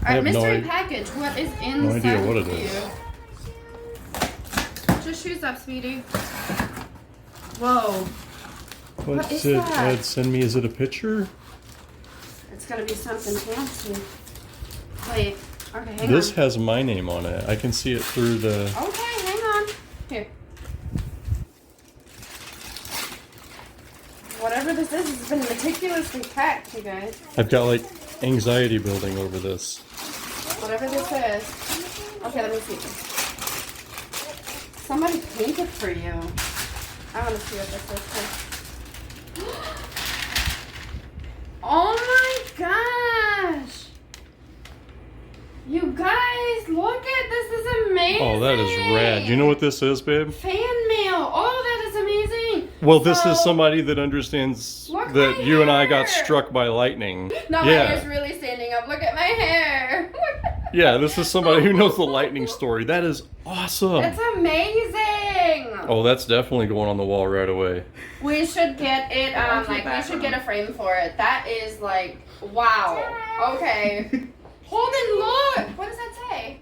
Alright, have mystery package. What is inside? no idea what it of is. you? Put your shoes up, sweetie. Whoa. What is it? that? Ed, send me. Is it a picture? It's gonna be something fancy. Wait. Okay, hang This on. has my name on it. I can see it through the. Okay, hang on. Here. Whatever this is, it's been meticulously packed, you guys. I've got like anxiety building over this. Whatever this is. Okay, let me see. Somebody painted for you. I want to see what this is too. Oh my gosh! You guys, look at this. Is amazing. Oh, that is rad. You know what this is, babe? Fan mail. Oh, that is amazing. Well, this So- is somebody that understands Look that my you and I got hair. struck by lightning. No, my hair's Yeah. really standing up. Look at my hair. Yeah, this is somebody who knows the lightning story. That is awesome. It's amazing. Oh, that's definitely going on the wall right away. We should get it, like, we should get a frame for it. That is, like, wow. Okay. Hold and look. What does that say?